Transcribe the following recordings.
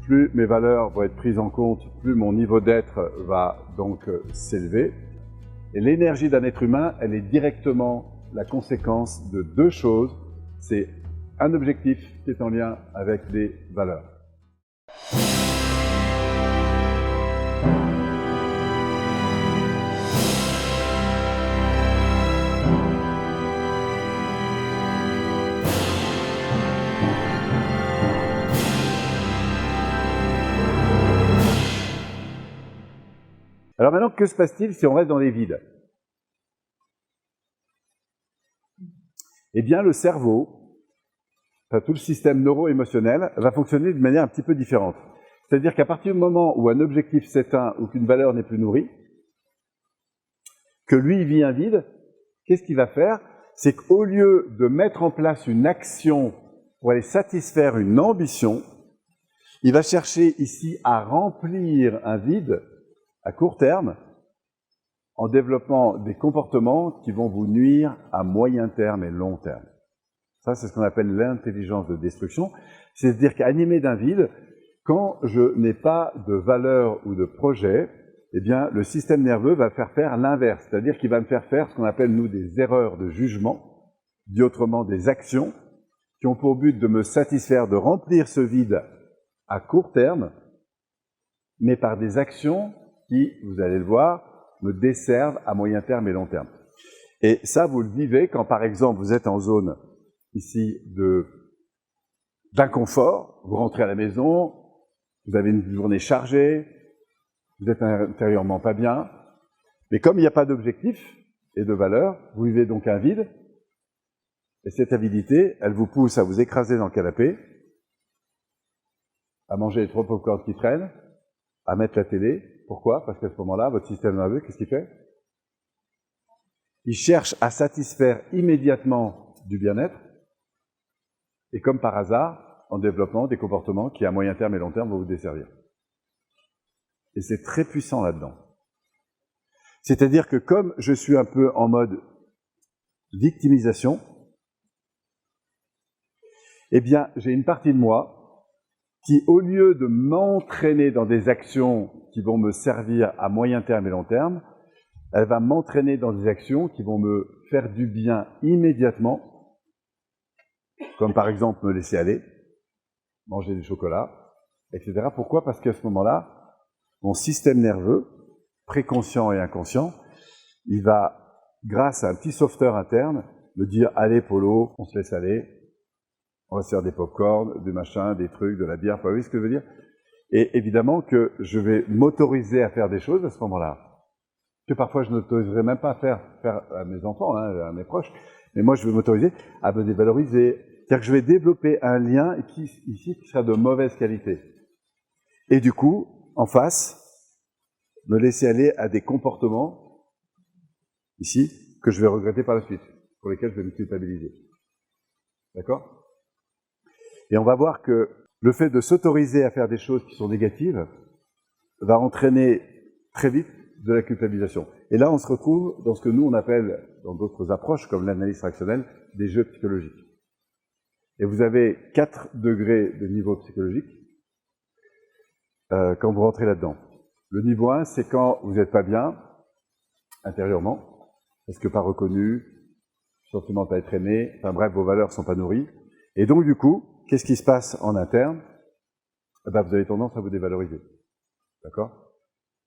plus mes valeurs vont être prises en compte, plus mon niveau d'être va donc s'élever. Et l'énergie d'un être humain, elle est directement la conséquence de deux choses. C'est un objectif qui est en lien avec des valeurs. Alors maintenant, que se passe-t-il si on reste dans les vides? Eh bien, le cerveau, enfin, tout le système neuro-émotionnel, va fonctionner de manière un petit peu différente. C'est-à-dire qu'à partir du moment où un objectif s'éteint ou qu'une valeur n'est plus nourrie, que lui vit un vide, qu'est-ce qu'il va faire? C'est qu'au lieu de mettre en place une action pour aller satisfaire une ambition, il va chercher ici à remplir un vide à court terme, en développant des comportements qui vont vous nuire à moyen terme et long terme. Ça, c'est ce qu'on appelle l'intelligence de destruction. C'est-à-dire qu'animé d'un vide, quand je n'ai pas de valeur ou de projet, eh bien, le système nerveux va faire l'inverse. C'est-à-dire qu'il va me faire ce qu'on appelle, nous, des erreurs de jugement, dit autrement des actions, qui ont pour but de me satisfaire, de remplir ce vide à court terme, mais par des actions qui, vous allez le voir, me desservent à moyen terme et long terme. Et ça, vous le vivez quand, par exemple, vous êtes en zone, ici, d'inconfort, vous rentrez à la maison, vous avez une journée chargée, vous êtes intérieurement pas bien, mais comme il n'y a pas d'objectif et de valeur, vous vivez donc un vide, et cette avidité, elle vous pousse à vous écraser dans le canapé, à manger les 3 pop-corn qui traînent, à mettre la télé. Pourquoi? Parce qu'à ce moment-là, votre système nerveux, qu'est-ce qu'il fait? Il cherche à satisfaire immédiatement du bien-être, et comme par hasard, en développant des comportements qui, à moyen terme et long terme, vont vous desservir. Et c'est très puissant là-dedans. C'est-à-dire que comme je suis un peu en mode victimisation, eh bien, j'ai une partie de moi qui, au lieu de m'entraîner dans des actions qui vont me servir à moyen terme et long terme, elle va m'entraîner dans des actions qui vont me faire du bien immédiatement, comme par exemple me laisser aller, manger du chocolat, etc. Pourquoi? Parce qu'à ce moment-là, mon système nerveux, préconscient et inconscient, il va, grâce à un petit sauveteur interne, me dire « Allez Polo, on se laisse aller, on va se faire des pop-corn, des machins, des trucs, de la bière, vous voyez ce que je veux dire ?» Et évidemment que je vais m'autoriser à faire des choses à ce moment-là, que parfois je n'autoriserai même pas à faire à mes enfants, hein, à mes proches, mais moi je vais m'autoriser à me dévaloriser. C'est-à-dire que je vais développer un lien ici qui sera de mauvaise qualité. Et du coup, en face, me laisser aller à des comportements, ici, que je vais regretter par la suite, pour lesquels je vais me culpabiliser. D'accord? Et on va voir que le fait de s'autoriser à faire des choses qui sont négatives va entraîner très vite de la culpabilisation. Et là, on se retrouve dans ce que nous, on appelle, dans d'autres approches, comme l'analyse fractionnelle, des jeux psychologiques. Et vous avez 4 degrés de niveau psychologique quand vous rentrez là-dedans. Le niveau 1, c'est quand vous n'êtes pas bien, intérieurement, parce que pas reconnu, sentiment de pas être aimé, enfin bref, vos valeurs ne sont pas nourries. Et donc, du coup, qu'est-ce qui se passe en interne? Ben, vous avez tendance à vous dévaloriser. D'accord?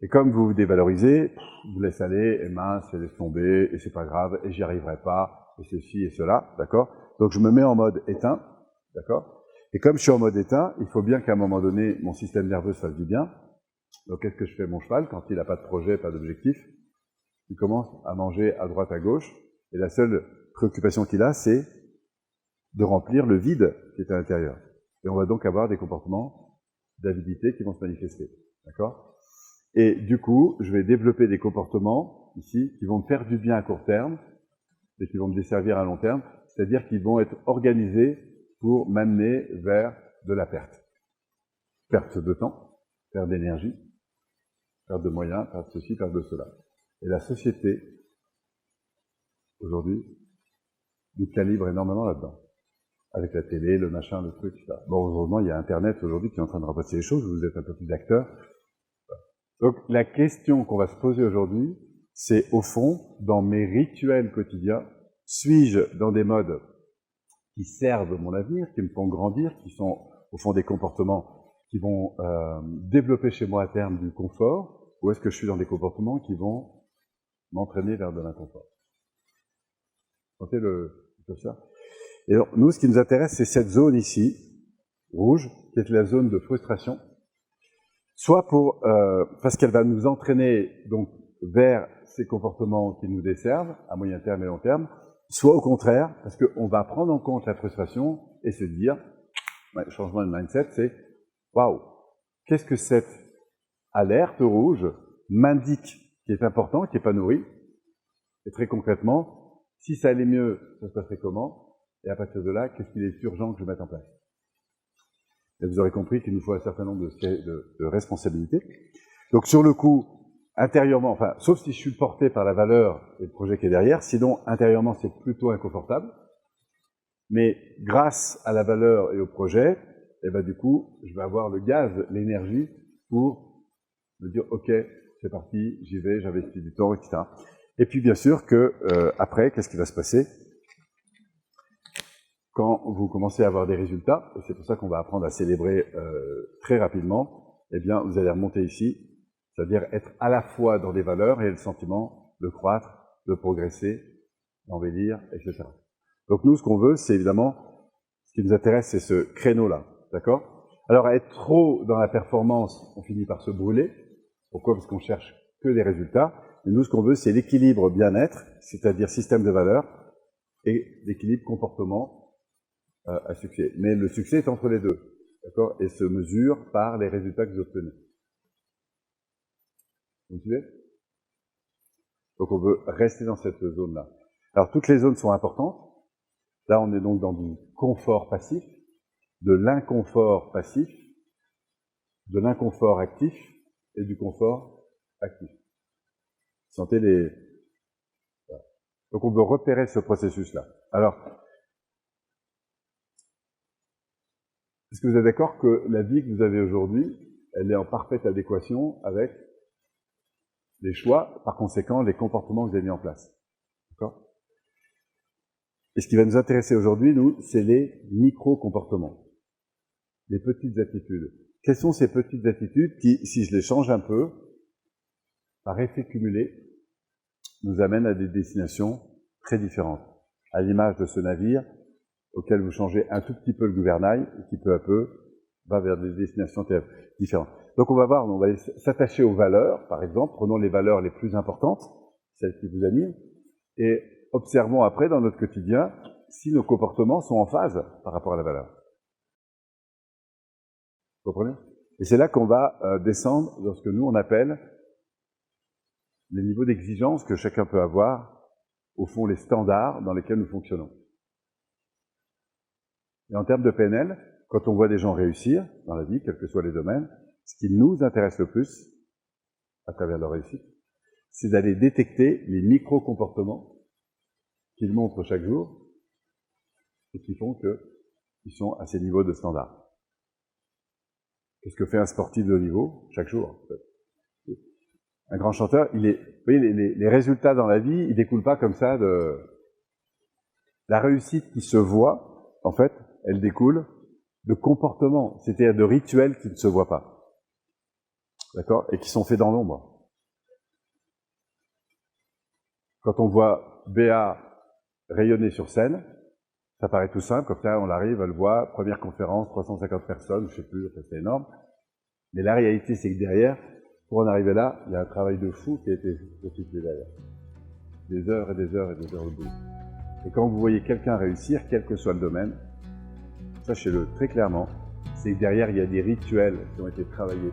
Et comme vous vous dévalorisez, vous laissez aller, et mince, et laisse tomber, et c'est pas grave, et j'y arriverai pas, et ceci et cela, d'accord? Donc je me mets en mode éteint, d'accord? Et comme je suis en mode éteint, il faut bien qu'à un moment donné, mon système nerveux se fasse du bien. Donc qu'est-ce que je fais mon cheval quand il n'a pas de projet, pas d'objectif? Il commence à manger à droite, à gauche, et la seule préoccupation qu'il a, c'est de remplir le vide qui est à l'intérieur. Et on va donc avoir des comportements d'avidité qui vont se manifester, d'accord? Et du coup, je vais développer des comportements, ici, qui vont me faire du bien à court terme, et qui vont me desservir à long terme, c'est-à-dire qu'ils vont être organisés pour m'amener vers de la perte. Perte de temps, perte d'énergie, perte de moyens, perte de ceci, perte de cela. Et la société, aujourd'hui, nous calibre énormément là-dedans. avec la télé, le machin, le truc, etc. Bon, heureusement, il y a Internet aujourd'hui qui est en train de remplacer les choses, vous êtes un peu plus acteurs. Donc, la question qu'on va se poser aujourd'hui, c'est au fond, dans mes rituels quotidiens, suis-je dans des modes qui servent mon avenir, qui me font grandir, qui sont au fond des comportements qui vont développer chez moi à terme du confort, ou est-ce que je suis dans des comportements qui vont m'entraîner vers de l'inconfort? Sentez le ça. Et donc, nous, ce qui nous intéresse, c'est cette zone ici, rouge, qui est la zone de frustration, soit parce qu'elle va nous entraîner donc vers ces comportements qui nous desservent, à moyen terme et long terme, soit au contraire, parce qu'on va prendre en compte la frustration et se dire, ouais, changement de mindset, c'est « Waouh, qu'est-ce que cette alerte rouge m'indique qui est important, qui n'est pas nourri ?» Et très concrètement, si ça allait mieux, ça se passerait comment? Et à partir de là, qu'est-ce qu'il est urgent que je mette en place? Et vous aurez compris qu'il nous faut un certain nombre de responsabilités. Donc sur le coup, intérieurement, enfin, sauf si je suis porté par la valeur et le projet qui est derrière, sinon intérieurement c'est plutôt inconfortable. Mais grâce à la valeur et au projet, et ben du coup, je vais avoir le gaz, l'énergie pour me dire ok, c'est parti, j'y vais, j'investis du temps, etc. Et puis bien sûr que après, qu'est-ce qui va se passer quand vous commencez à avoir des résultats, et c'est pour ça qu'on va apprendre à célébrer très rapidement, eh bien vous allez remonter ici, c'est-à-dire être à la fois dans des valeurs et le sentiment de croître, de progresser, d'embellir, etc. Donc nous, ce qu'on veut, c'est évidemment, ce qui nous intéresse, c'est ce créneau-là, d'accord? Alors à être trop dans la performance, on finit par se brûler. Pourquoi? Parce qu'on cherche que des résultats. Et nous, ce qu'on veut, c'est l'équilibre bien-être, c'est-à-dire système de valeurs, et l'équilibre comportement à succès. Mais le succès est entre les deux, d'accord? Et se mesure par les résultats que vous obtenez. Vous suivez? Donc on veut rester dans cette zone-là. Alors toutes les zones sont importantes. Là, on est donc dans du confort passif, de l'inconfort passif, de l'inconfort actif et du confort actif. Sentez les... Voilà. Donc on veut repérer ce processus-là. Alors, est-ce que vous êtes d'accord que la vie que vous avez aujourd'hui, elle est en parfaite adéquation avec les choix, par conséquent, les comportements que vous avez mis en place? D'accord? Et ce qui va nous intéresser aujourd'hui, nous, c'est les micro-comportements, les petites attitudes. Quelles sont ces petites attitudes qui, si je les change un peu, par effet cumulé, nous amènent à des destinations très différentes, à l'image de ce navire auquel vous changez un tout petit peu le gouvernail et qui peu à peu va vers des destinations différentes. Donc on va voir, on va s'attacher aux valeurs, par exemple, prenons les valeurs les plus importantes, celles qui vous animent, et observons après dans notre quotidien si nos comportements sont en phase par rapport à la valeur. Vous comprenez? Et c'est là qu'on va descendre dans ce que nous on appelle les niveaux d'exigence que chacun peut avoir, au fond les standards dans lesquels nous fonctionnons. Et en termes de PNL, quand on voit des gens réussir dans la vie, quels que soient les domaines, ce qui nous intéresse le plus, à travers leur réussite, c'est d'aller détecter les micro-comportements qu'ils montrent chaque jour et qui font qu'ils sont à ces niveaux de standard. Qu'est-ce que fait un sportif de haut niveau chaque jour, en fait? Un grand chanteur, vous voyez, les résultats dans la vie, ils ne découlent pas comme ça de... La réussite qui se voit, en fait, elle découle de comportements, c'est-à-dire de rituels qui ne se voient pas. D'accord? Et qui sont faits dans l'ombre. Quand on voit Béa rayonner sur scène, ça paraît tout simple, comme ça on arrive, elle voit, première conférence, 350 personnes, je sais plus, c'est énorme. Mais la réalité, c'est que derrière, pour en arriver là, il y a un travail de fou qui a été effectué derrière. Des heures et des heures et des heures de boulot. Et quand vous voyez quelqu'un réussir, quel que soit le domaine, sachez-le très clairement, c'est que derrière, il y a des rituels qui ont été travaillés.